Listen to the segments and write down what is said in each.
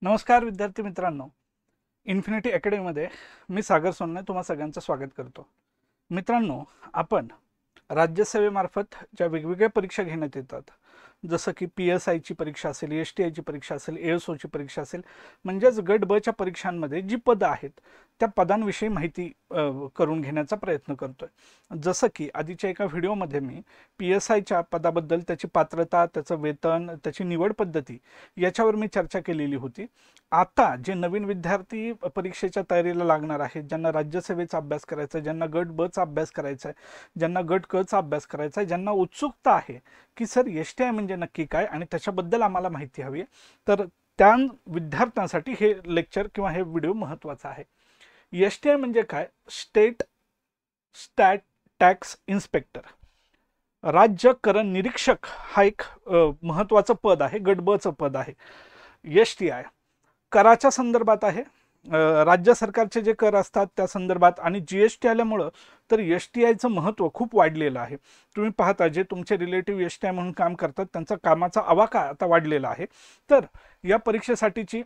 नमस्कार विद्यार्थी मित्रांनो, इन्फिनिटी अकॅडमीमध्ये मी सागर सोनने तुम्हा सगळ्यांचं स्वागत करतो. मित्रांनो, आपण राज्यसेवेमार्फत ज्या वेगवेगळ्या परीक्षा घेण्यात येतात, जसं की PSIची परीक्षा असेल, STIची परीक्षा असेल, ASOची परीक्षा असेल, म्हणजेच गट ब च्या परीक्षांमध्ये जी पदं आहेत त्या पदांविषयी माहिती करून घेण्याचा प्रयत्न करतोय. जसं की आधीच्या एका व्हिडिओमध्ये मी PSIच्या पदाबद्दल, त्याची पात्रता, त्याचं वेतन, त्याची निवड पद्धती याच्यावर मी चर्चा केलेली होती. आता जे नवीन विद्यार्थी परीक्षेच्या तयारीला लागणार आहेत, ज्यांना राज्यसेवेचा अभ्यास करायचा आहे, ज्यांना गट ब चा अभ्यास करायचा आहे, ज्यांना गट क चा अभ्यास करायचा आहे, ज्यांना उत्सुकता आहे की सर STI म्हणजे नक्की काय आणि त्याच्याबद्दल आम्हाला माहिती हवी आहे, तर त्या विद्यार्थ्यांसाठी हे लेक्चर किंवा हे व्हिडिओ महत्त्वाचा आहे. STI म्हणजे काय? स्टेट स्टॅट टॅक्स इन्स्पेक्टर, राज्य कर निरीक्षक हा एक महत्त्वाचं पद आहे, गट ब चं पद आहे. STI कराच्या संदर्भात आहे, राज्य सरकारचे जे कर असतात त्या संदर्भात, आणि GST आल्यामुळं तर STIचं महत्त्व खूप वाढलेलं आहे. तुम्ही पाहता जे तुमचे रिलेटिव्ह STI म्हणून काम करतात त्यांचा कामाचा आवाका आता वाढलेला आहे. तर या परीक्षेसाठीची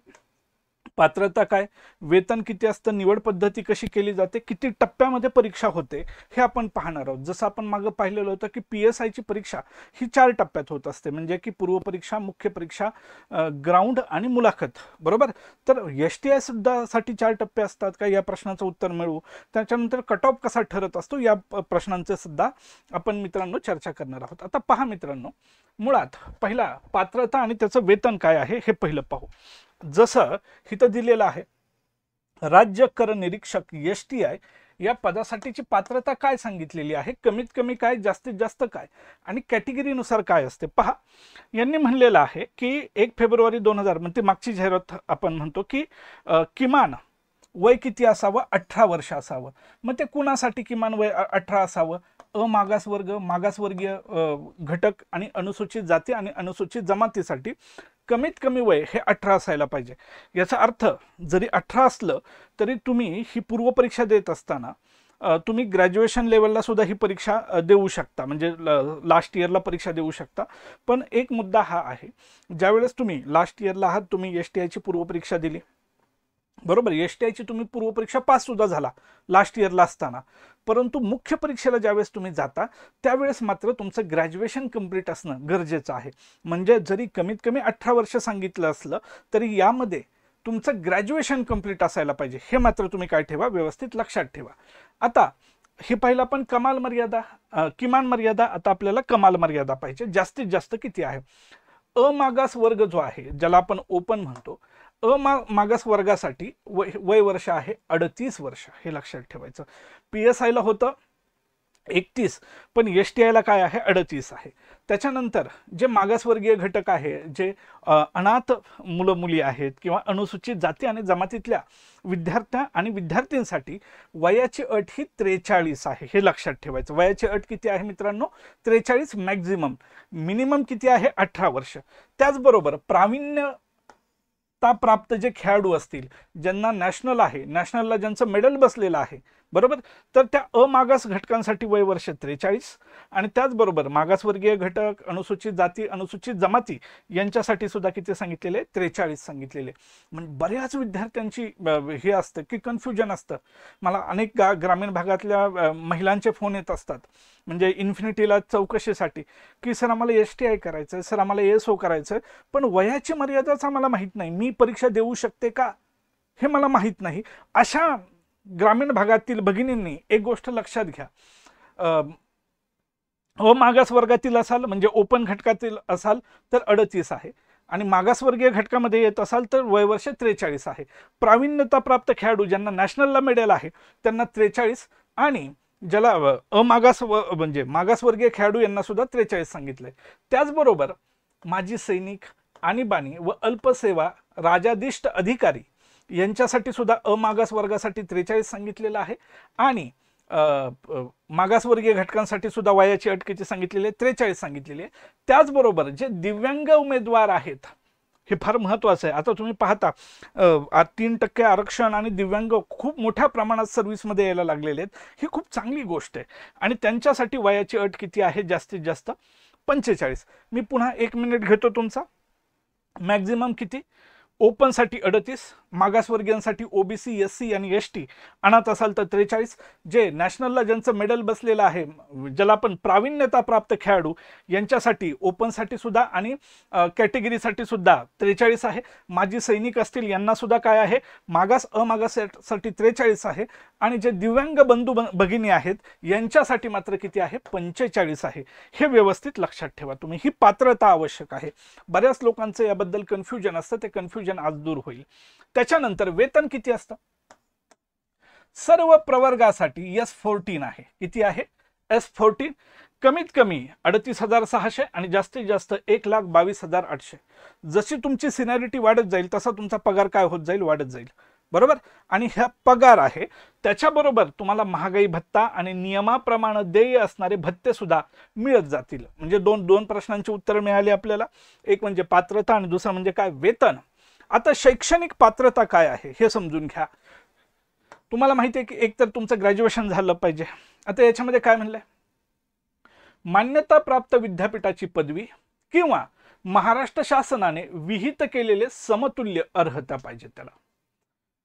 पात्रता काय, वेतन किती असतं, निवड पद्धती कशी केली जाते, किती टप्प्यामध्ये परीक्षा होते हे आपण पाहणार आहोत. जसं आपण मागं पाहिलेलं होतं की PSIची परीक्षा ही 4 टप्प्यात होत असते, म्हणजे की पूर्वपरीक्षा, मुख्य परीक्षा, ग्राउंड आणि मुलाखत, बरोबर. तर STI सुद्धा साठी 4 टप्पे असतात का, या प्रश्नाचं उत्तर मिळवू. त्याच्यानंतर कट ऑफ कसा ठरत असतो या प्रश्नांचे सुद्धा आपण मित्रांनो चर्चा करणार आहोत. आता पहा मित्रांनो, मुळात पहिला पात्रता आणि त्याचं वेतन काय आहे हे पहिलं पाहू. जसं इथं दिलेलं आहे, राज्य कर निरीक्षक STI या पदासाठीची पात्रता काय सांगितलेली आहे, कमीत कमी काय, जास्तीत जास्त काय, आणि कॅटेगरीनुसार काय असते पहा. यांनी म्हणलेलं आहे की 1 फेब्रुवारी 2000 म्हणजे मागची जाहिरात आपण म्हणतो की किमान वय किती असावं, 18 वर्ष असावं. मग ते कुणासाठी किमान वय 18 असावं? मागासवर्ग, मागासवर्गीय घटक आणि अनुसूचित जाती आणि अनुसूचित जमातीसाठी कमीत कमी वय हे 18 असायला पाहिजे. याचा अर्थ जरी 18 असलं तरी तुम्ही ही पूर्वपरीक्षा देत असताना तुम्ही ग्रॅज्युएशन लेवलला सुद्धा ही परीक्षा देऊ शकता, म्हणजे लास्ट इयरला परीक्षा देऊ शकता. पण एक मुद्दा हा आहे, ज्यावेळेस तुम्ही लास्ट इयरला आहात, तुम्ही STIची पूर्वपरीक्षा दिली, बरोबर, STIची तुम्ही पूर्वपरीक्षा पास सुद्धा झाला लास्ट इयरला असताना, परंतु मुख्य परीक्षेला ज्यावेळेस तुम्ही जाता त्यावेळेस मात्र तुमचं ग्रॅज्युएशन कंप्लीट असणं गरजेचं आहे. म्हणजे जरी कमीत कमी 18 वर्ष सांगितलं असलं तरी यामध्ये तुमचं ग्रॅज्युएशन कंप्लीट असायला पाहिजे, हे मात्र तुम्ही काय ठेवा, व्यवस्थित लक्षात ठेवा. आता हे पहिला पण कमाल मर्यादा, किमान मर्यादा, आता आपल्याला कमाल मर्यादा पाहिजे, जास्तीत जास्त किती आहे. अमागास वर्ग जो आहे, ज्याला आपण ओपन म्हणतो, मागास वर्गासाठी वय वर्ष आहे 38 वर्ष, हे लक्षात ठेवायचं. PSIला होतं 31, पण STIला काय आहे, 38 आहे. त्याच्यानंतर जे मागासवर्गीय घटक आहे, जे अनाथ मुलं मुली आहेत किंवा अनुसूचित जाती आणि जमातीतल्या विद्यार्थ्या आणि विद्यार्थ्यांसाठी वयाची अट ही 43 आहे, हे लक्षात ठेवायचं. वयाची अट किती आहे मित्रांनो, 43 मॅक्झिमम, मिनिमम किती आहे, 18 वर्ष. त्याचबरोबर प्रावीण्य प्राप्त जे खेळाडू असतील, ज्यांना नॅशनल आहे, नॅशनलला ज्यांचं मेडल बसलेलं आहे, बरोबर, तर त्या अमागास घटकांसाठी वय वर्ष 43, आणि त्याचबरोबर मागासवर्गीय घटक, अनुसूचित जाती, अनुसूचित जमाती यांच्यासाठी सुद्धा किती सांगितलेले, 43 सांगितलेले. म्हणजे बऱ्याच विद्यार्थ्यांची हे असतं की कन्फ्युजन असतं. मला अनेक ग्रामीण भागातल्या महिलांचे फोन येत असतात, म्हणजे इन्फिनिटीला चौकशीसाठी, की सर आम्हाला STI करायचं आहे, सर आम्हाला ASO करायचं आहे, पण वयाची मर्यादाच आम्हाला माहीत नाही, मी परीक्षा देऊ शकते का हे मला माहीत नाही. अशा ग्रामीण भागातील भगिनींनी एक गोष्ट लक्षात घ्या, मागास वर्गातील असाल म्हणजे ओपन घटकातील असाल तर 38 आहे, आणि मागासवर्गीय घटकामध्ये येत असाल तर वय वर्ष 43 आहे. प्रावीण्यता प्राप्त खेळाडू ज्यांना नॅशनलला मेडल आहे त्यांना 43, आणि ज्याला म्हणजे मागासवर्गीय खेळाडू यांना सुद्धा 43 सांगितलंय. त्याचबरोबर माजी सैनिक, आणीबाणी व अल्पसेवा राजादिष्ट अधिकारी यांच्यासाठी सुद्धा अमागास वर्गासाठी 43 सांगितलेलं आहे, आणि मागासवर्गीय घटकांसाठी सुद्धा वयाची अट किती सांगितलेली आहे, 43 सांगितलेली आहे. त्याचबरोबर जे दिव्यांग उमेदवार आहेत, हे फार महत्त्वाचं आहे. आता तुम्ही पाहता 3% आरक्षण आणि दिव्यांग खूप मोठ्या प्रमाणात सर्व्हिसमध्ये यायला लागलेले आहेत, ही खूप चांगली गोष्ट आहे, आणि त्यांच्यासाठी वयाची अट किती आहे, जास्तीत जास्त 45. मी पुन्हा 1 मिनिट घेतो तुमचा. मॅक्झिमम किती, ओपनसाठी 38, मागासवर्गीयांसाठी ओबीसी, एससी आणि एसटी, अनाथ असाल तर 43, जे नॅशनलला ज्यांचं मेडल बसलेलं आहे, ज्याला आपण प्रावीण्यता प्राप्त खेळाडू, यांच्यासाठी ओपनसाठी सुद्धा आणि कॅटेगरीसाठी सुद्धा 43 आहे. माजी सैनिक असतील यांना सुद्धा काय आहे, मागास अमागाससाठी 43 आहे. आणि जे दिव्यांग बंधू भगिनी आहेत यांच्यासाठी मात्र किती आहे, 45 आहे. हे व्यवस्थित लक्षात ठेवा तुम्ही. ही पात्रता आवश्यक आहे. बऱ्याच लोकांचं याबद्दल कन्फ्युजन असतं, ते कन्फ्युजन आज दूर होईल. त्याच्यानंतर वेतन किती असतं, सर्व प्रवर्गासाठी S14 आहे. किती आहे, S14. कमीत कमी 38,600 आणि जास्तीत जास्त 1,22,800. जशी तुमची सिनियरिटी वाढत जाईल तसा तुमचा पगार काय होत जाईल, वाढत जाईल. बरोबर. आणि ह्या पगार आहे त्याच्याबरोबर तुम्हाला महागाई भत्ता आणि नियमाप्रमाणे देय असणारे भत्ते सुद्धा मिळत जातील. म्हणजे दोन प्रश्नांची उत्तर मिळाली आपल्याला. एक म्हणजे पात्रता आणि दुसरं म्हणजे काय, वेतन. आता शैक्षणिक पात्रता काय आहे हे समजून घ्या. तुम्हाला माहिती आहे की एक तर तुमचं ग्रॅज्युएशन झालं पाहिजे. आता याच्यामध्ये काय म्हणलंय, मान्यता प्राप्त विद्यापीठाची पदवी किंवा महाराष्ट्र शासनाने विहित केलेले समतुल्य अर्हता पाहिजे त्याला.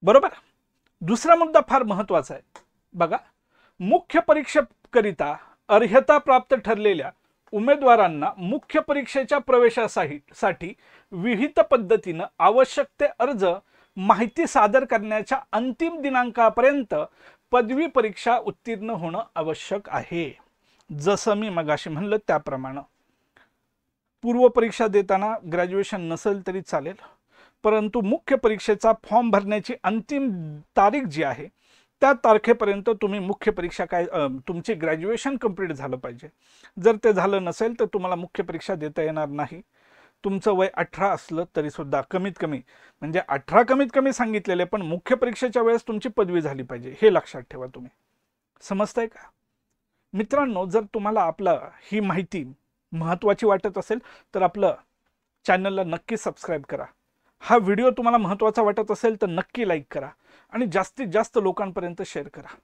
बरोबर. दुसरा मुद्दा फार महत्वाचा आहे बघा, मुख्य परीक्षेकरिता अर्हता प्राप्त ठरलेल्या उमेदवारांना मुख्य परीक्षेच्या प्रवेशासाठी विहित पद्धतीने आवश्यक ते अर्ज माहिती सादर करण्याच्या अंतिम दिनांकापर्यंत पदवी परीक्षा उत्तीर्ण होणं आवश्यक आहे. जसं मी मगाशी म्हणलं त्याप्रमाणे पूर्व परीक्षा देताना ग्रॅज्युएशन नसेल तरी चालेल, परंतु मुख्य परीक्षेचा फॉर्म भरण्याची अंतिम तारीख जी आहे त्या तारखेपर्यंत तुम्ही मुख्य परीक्षा तुमचे ग्रॅज्युएशन कंप्लीट झालं पाहिजे. जर ते झालं नसेल तर तुम्हाला मुख्य परीक्षा देता येणार नाही. तुमचं वय 18 असलं तरी सुद्धा कमीत कमी, म्हणजे 18 कमीत कमी सांगितलेले, पण मुख्य परीक्षेच्या वेळेस तुमची पदवी झाली पाहिजे. हे लक्षात ठेवा तुम्ही. समजतंय का मित्रांनो? जर तुम्हाला आपलं ही माहिती महत्त्वाची वाटत असेल तर आपलं चॅनलला नक्की सबस्क्राईब करा. हा व्हिडिओ तुम्हाला महत्त्वाचा वाटत असेल तर नक्की लाईक करा आणि जास्तीत जास्त लोकांपर्यंत शेअर करा.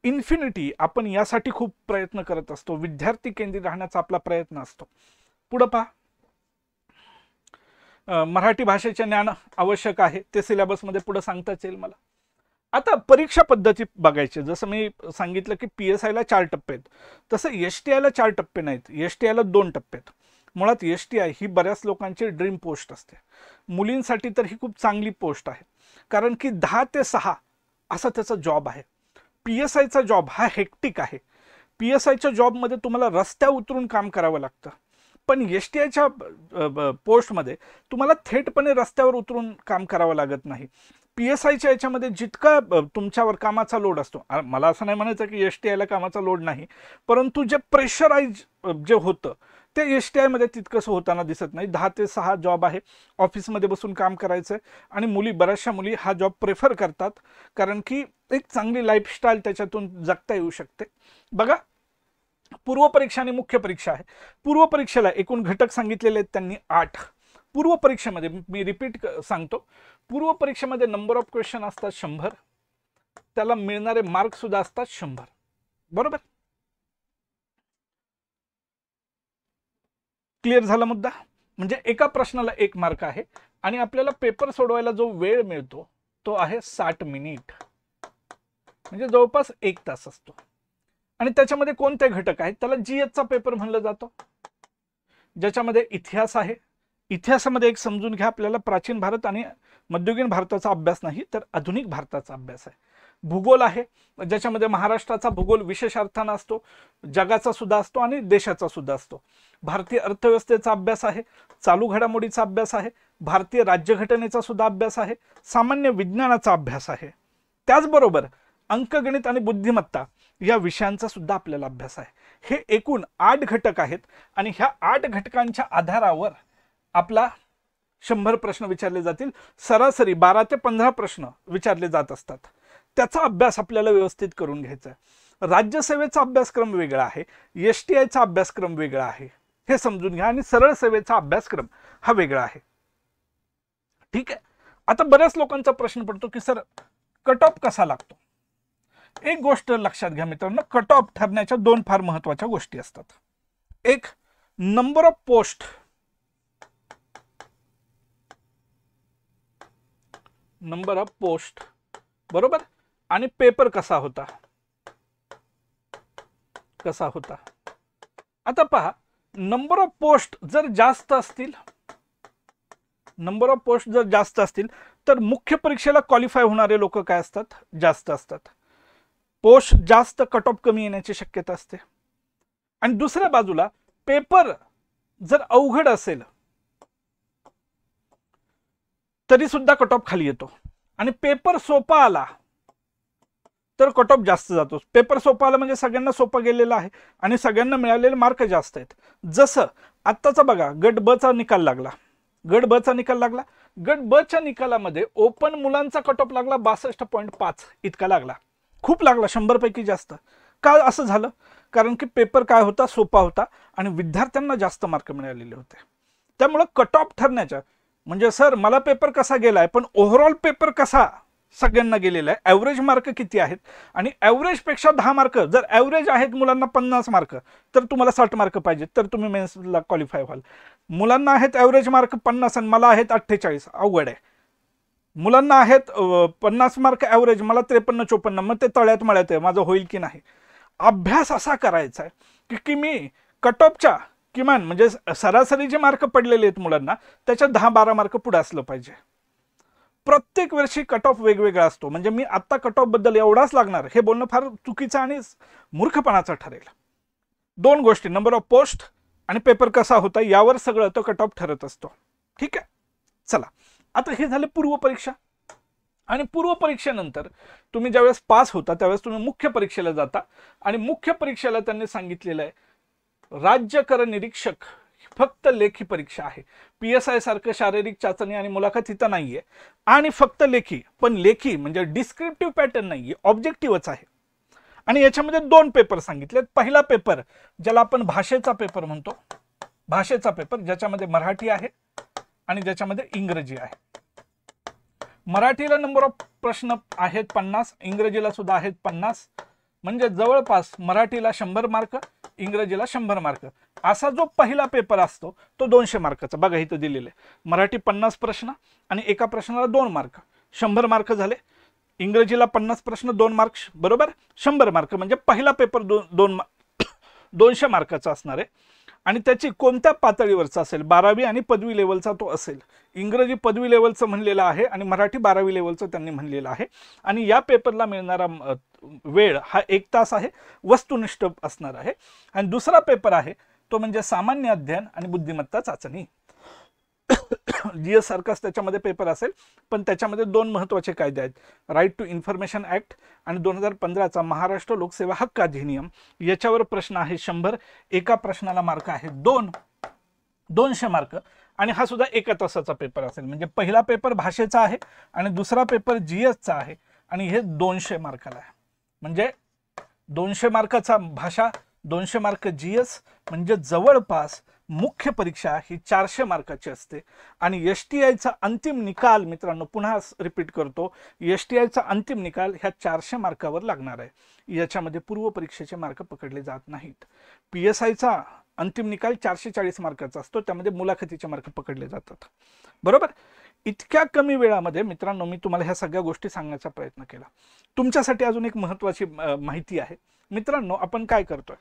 इन्फिनिटी आपण यासाठी खूप प्रयत्न करत असतो, विद्यार्थी केंद्रित राहण्याचा आपला प्रयत्न असतो. पुढे पहा, मराठी भाषेचे ज्ञान आवश्यक आहे, ते सिलेबसमध्ये पुढे सांगताच येईल मला. आता परीक्षा पद्धती बघायची. जसं मी सांगितलं की PSIला 4 टप्पे आहेत, तसं STIला 4 टप्पे नाहीत, STIला 2 टप्पे आहेत. मुळात STI ही बऱ्याच लोकांची ड्रीम पोस्ट असते. मुलींसाठी तर ही खूप चांगली पोस्ट आहे, कारण की 10 ते 6 असा त्याचा जॉब आहे. PSIचा जॉब हा हेक्टिक आहे. PSIच्या जॉबमध्ये तुम्हाला रस्त्यावर उतरून काम करावं लागतं, पण STIच्या पोस्टमध्ये तुम्हाला थेटपणे रस्त्यावर उतरून काम करावं लागत नाही. PSIच्या याच्यामध्ये जितका तुमच्यावर कामाचा लोड असतो, मला असं नाही म्हणायचं की STIला कामाचा लोड नाही, परंतु जे प्रेशराइज जे होतं ते STIमध्ये तितकंसं होताना दिसत नाही. 10 ते 6 जॉब आहे, ऑफिसमध्ये बसून काम करायचं आहे. आणि बऱ्याचशा मुली हा जॉब प्रेफर करतात, कारण की एक चांगली लाईफस्टाईल त्याच्यातून जगता येऊ शकते. बघा, पूर्व परीक्षा आणि मुख्य परीक्षा आहे. पूर्व परीक्षेला एकूण घटक सांगितलेले आहेत त्यांनी 8. पूर्व परीक्षेमध्ये मी रिपीट सांगतो, पूर्व परीक्षेमध्ये नंबर ऑफ क्वेश्चन असतात 100, त्याला मिळणारे मार्क सुद्धा असतात 100. बरोबर. क्लिअर झाला मुद्दा? म्हणजे एका प्रश्नाला 1 मार्क आहे आणि आपल्याला पेपर सोडवायला जो वेळ मिळतो तो आहे 60 मिनिट, म्हणजे जवळपास 1 तास असतो. आणि त्याच्यामध्ये कोणते घटक आहेत, त्याला GSचा पेपर म्हणलं जातं, ज्याच्यामध्ये इतिहास आहे. इतिहासामध्ये एक समजून घ्या, आपल्याला प्राचीन भारत आणि मध्ययुगीन भारताचा अभ्यास नाही तर आधुनिक भारताचा अभ्यास आहे. भूगोल आहे, ज्याच्यामध्ये महाराष्ट्राचा भूगोल विशेष अर्थानं असतो, जगाचा सुद्धा असतो आणि देशाचा सुद्धा असतो. भारतीय अर्थव्यवस्थेचा अभ्यास आहे, चालू घडामोडीचा अभ्यास आहे, भारतीय राज्यघटनेचा सुद्धा अभ्यास आहे, सामान्य विज्ञानाचा अभ्यास आहे. त्याचबरोबर अंकगणित आणि बुद्धिमत्ता या विषयांचा सुद्धा आपल्याला अभ्यास आहे. हे एकूण 8 घटक आहेत आणि ह्या 8 घटकांच्या आधारावर आपला 100 प्रश्न विचारले जातील. सरासरी 12 ते 15 प्रश्न विचारले जात असतात. त्याचा अभ्यास आपल्याला व्यवस्थित करून घ्यायचा आहे. राज्यसेवेचा अभ्यासक्रम वेगळा आहे, STIचा अभ्यासक्रम वेगळा आहे, हे समजून घ्या. आणि सरळ सेवेचा अभ्यासक्रम हा वेगळा आहे. ठीक आहे. आता बऱ्याच लोकांचा प्रश्न पडतो की सर कट ऑफ कसा लागतो. एक गोष्ट लक्षात घ्या मित्रांनो, कट ऑफ ठरण्याच्या 2 फार महत्त्वाच्या गोष्टी असतात. एक, number of post number of post, बरोबर. आणि पेपर कसा होता, कसा होता. आता पहा, नंबर ऑफ पोस्ट जर जास्त असतील, नंबर ऑफ पोस्ट जर जास्त असतील तर मुख्य परीक्षेला क्वालिफाय होणारे लोक काय असतात, जास्त असतात. पोस्ट जास्त, कट ऑफ कमी येण्याची शक्यता असते. आणि दुसऱ्या बाजूला पेपर जर अवघड असेल तरी सुद्धा कट ऑफ खाली येतो. आणि पेपर सोपा आला तर कट ऑफ जास्त जातो. पेपर सोपा आला म्हणजे सगळ्यांना सोपा गेलेला आहे आणि सगळ्यांना मिळालेले मार्क जास्त आहेत. जसं आत्ताचा बघा, गट ब चा निकाल लागला, गट ब चा निकाल लागला. गट ब च्या निकालामध्ये ओपन मुलांचा कट ऑफ लागला 62.5 इतका लागला, खूप लागला, 100 पैकी जास्त. का असं झालं? कारण की पेपर काय होता, सोपा होता आणि विद्यार्थ्यांना जास्त मार्क मिळालेले होते. त्यामुळे कट ऑफ ठरण्याच्या म्हणजे सर मला पेपर कसा गेलाय पण ओव्हरऑल पेपर कसा सगळ्यांना गेलेला आहे, ॲव्हरेज मार्क किती आहेत, आणि ॲव्हरेज पेक्षा 10 मार्क, जर ॲव्हरेज आहेत मुलांना 50 मार्क तर तुम्हाला 60 मार्क पाहिजेत तर तुम्ही मेन्सला क्वालिफाय व्हाल. मुलांना आहेत ॲव्हरेज मार्क 50 आणि मला आहेत 48, अवघड आहे. मुलांना आहेत 50 मार्क ॲव्हरेज, मला 53-54, मग ते तळ्यात मळ्यात आहे, माझं होईल की नाही. अभ्यास असा करायचा आहे की मी कट ऑफच्या किमान म्हणजे सरासरी जे मार्क पडलेले आहेत मुलांना त्याच्यात 10-12 मार्क पुढे असलं पाहिजे. प्रत्येक वर्षी कट ऑफ वेगवेगळा असतो. म्हणजे मी आता कट ऑफ बद्दल एवढाच लागणार हे बोलणं फार चुकीचं आणि मूर्खपणाचं ठरेल. दोन गोष्टी, नंबर ऑफ पोस्ट आणि पेपर कसा होता यावर सगळं तो कट ऑफ ठरत असतो. ठीक आहे, चला आता हे झाले पूर्व परीक्षा. आणि पूर्व परीक्षेनंतर तुम्ही ज्यावेळेस पास होता त्यावेळेस तुम्ही मुख्य परीक्षेला जाता आणि मुख्य परीक्षेला त्यांनी सांगितलेलं आहे राज्य कर निरीक्षक फक्त लेखी परीक्षा आहे. PSI सारखं शारीरिक चाचणी आणि मुलाखत इथं नाहीये आणि फक्त लेखी, पण लेखी म्हणजे डिस्क्रिप्टिव्ह पॅटर्न नाहीये, ऑब्जेक्टिव्हच आहे. आणि याच्यामध्ये 2 पेपर सांगितलेत. पहिला पेपर ज्याला आपण भाषेचा पेपर म्हणतो, भाषेचा पेपर ज्याच्यामध्ये मराठी आहे आणि ज्याच्यामध्ये इंग्रजी आहे. मराठीला नंबर ऑफ प्रश्न आहेत 50, इंग्रजीला सुद्धा आहेत 50, म्हणजे जवळपास मराठीला 100 मार्क, इंग्रजीला 100 मार्क. असा जो पहिला पेपर असतो तो 200 मार्काचा. बघा इथं दिलेले मराठी 50 प्रश्न आणि एका प्रश्नाला 2 मार्क, 100 मार्क झाले. इंग्रजीला 50 प्रश्न 2 मार्क, बरोबर 100 मार्क. म्हणजे पहिला पेपर 200 मार्काचा असणार आहे. आणि त्याची कोणत्या पातळीवरचा असेल, 12वी आणि पदवी लेवलचा तो असेल. इंग्रजी पदवी लेवलचं म्हणलेलं आहे आणि मराठी 12वी लेवलचं त्यांनी म्हणलेलं आहे. आणि या पेपरला मिळणारा वेळ हा 1 तास आहे, वस्तुनिष्ठ असणार आहे. आणि दुसरा पेपर आहे तो म्हणजे सामान्य अध्ययन आणि बुद्धिमत्ता चाचणी. GS सारखाच त्याच्यामध्ये पेपर असेल, पण त्याच्यामध्ये 2 महत्त्वाचे कायदे आहेत, राईट टू इन्फॉर्मेशन ऍक्ट आणि 2015चा महाराष्ट्र लोकसेवा हक्क अधिनियम. याच्यावर प्रश्न आहे 100, एका प्रश्नाला मार्क आहे 200 मार्क. आणि हा सुद्धा 1 तासाचा पेपर असेल. म्हणजे पहिला पेपर भाषेचा आहे आणि दुसरा पेपर GSचा आहे आणि हे 200 मार्काला आहे. म्हणजे 200 मार्काचा भाषा, 200 मार्क GS, म्हणजे जवळपास मुख्य परीक्षा ही 400 मार्काची असते. आणि STIचा अंतिम निकाल मित्रांनो, पुन्हा रिपीट करतो, STIचा अंतिम निकाल ह्या 400 मार्कावर लागणार आहे. याच्यामध्ये पूर्व परीक्षेचे मार्क पकडले जात नाहीत. PSIचा अंतिम निकाल 440 मार्काचा असतो, त्यामध्ये मुलाखतीचे मार्क पकडले जातात. बरोबर. इतक्या कमी वेळामध्ये मित्रांनो मी तुम्हाला ह्या सगळ्या गोष्टी सांगण्याचा प्रयत्न केला. तुमच्यासाठी अजून एक महत्त्वाची माहिती आहे मित्रांनो. आपण काय करतोय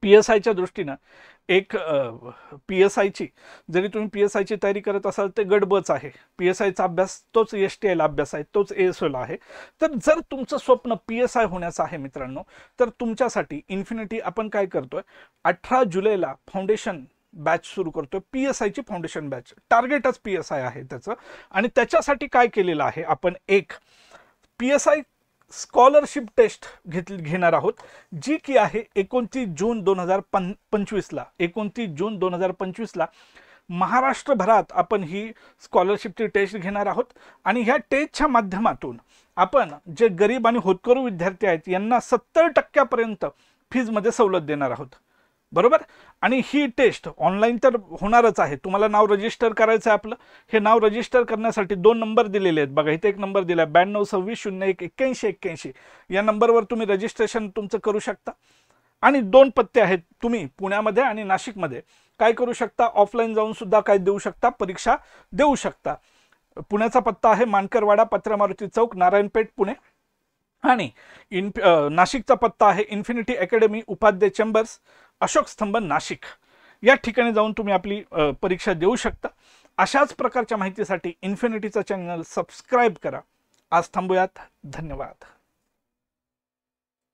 PSIच्या दृष्टीनं, एक PSIची जरी तुम्ही PSIची तयारी करत असाल तर गट बच आहे. PSIचा अभ्यास तोच STIला अभ्यास आहे, तोच ASOला आहे. तर जर तुमचं स्वप्न PSI होण्याचं आहे मित्रांनो, तर तुमच्यासाठी इन्फिनिटी आपण काय करतोय, 18 जुलैला फाउंडेशन बॅच सुरू करतोय, PSIची फाउंडेशन बॅच. टार्गेटच PSI आहे त्याचं. आणि त्याच्यासाठी काय केलेलं आहे, आपण एक PSI स्कॉलरशिप टेस्ट घेणार आहोत, जी की आहे 29 जून 2025ला. 29 जून 2025ला महाराष्ट्रभरात आपण ही स्कॉलरशिपची टेस्ट घेणार आहोत. आणि ह्या टेस्टच्या माध्यमातून आपण जे गरीब आणि होतकरू विद्यार्थी आहेत यांना 70% फीजमध्ये सवलत देणार आहोत. बरोबर. आणि ही टेस्ट ऑनलाईन तर होणारच आहे. तुम्हाला नाव रजिस्टर करायचं आहे आपलं. हे नाव रजिस्टर करण्यासाठी 2 नंबर दिलेले आहेत. बघा इथे एक नंबर दिला 9226018181. या नंबरवर तुम्ही रजिस्ट्रेशन तुमचं करू शकता. आणि 2 पत्ते आहेत. तुम्ही पुण्यामध्ये आणि नाशिकमध्ये काय करू शकता, ऑफलाईन जाऊन सुद्धा काय देऊ शकता, परीक्षा देऊ शकता. पुण्याचा पत्ता आहे मानकरवाडा, पत्रा मारुती चौक, नारायणपेठ, पुणे. आणि नाशिकचा पत्ता आहे Infinity Academy, Upadhyay Chambers, Ashok Stambh, Nashik. या ठिकाणी जाऊन तुम्ही आपली परीक्षा देऊ शकता. अशाच प्रकारच्या माहितीसाठी इन्फिनिटीचा चॅनल सबस्क्राईब करा. आज थांबूयात. धन्यवाद.